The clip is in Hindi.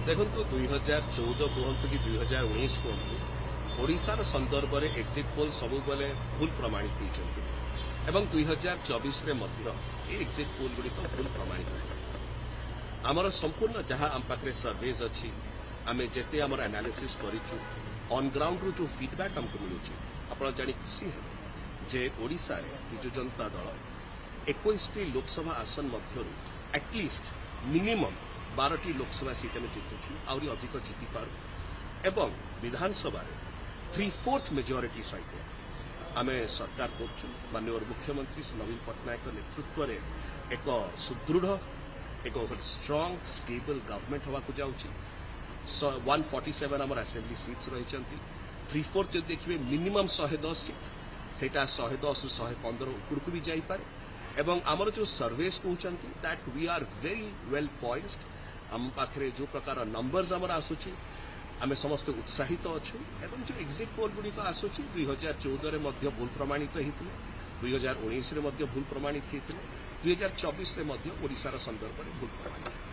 देखो 2014 कहतु कि 2019 कहतु ओडिशार संदर्भ में एक्जिट पोल सब बेले भूल प्रमाणित होती एवं 2024 एक्जिट पोल गुड़िक भूल प्रमाणित है। आमर संपूर्ण जहाँ आम पाखे सर्वेज अच्छी आम जिते आम एनालिसिस करूँ ऑन ग्राउंड रू जो फीडबैक आमको मिलूँ आप जानी खुशी है जे ओडिशा रे बिजु जनता दल 21टी लोकसभा आसन मध्य एटलिस्ट मिनिमम 12टी लोकसभा सीट में जितुछु आउरी अधिक जिति पारू एवं विधानसभा 3/4 मेजोरिटी सहित आम सरकार कर माननीय मुख्यमंत्री श्री नवीन पट्टनायक नेतृत्व में एक सुदृढ़ एक स्ट्रांग स्टेबल गवर्नमेंट हवा को जाऊँगी 147 आम असेंबली सीट्स रही 3/4 जो देखिए मिनिमम 110 सीट सेटा 110 115 उपड़ को भी जापे एवं आमर जो सर्वेस कहते that we are very well poised आम पाखे जो प्रकार नंबर्स आमर आसूची आम समस्त उत्साहित अच्छु एवं जो एक्जिट पोल गुड़िक आसूची 2014 में भूल प्रमाणित होते 2019 में भूल प्रमाणित होते 2024 में ओडिशार संदर्भ में भूल प्रमाणित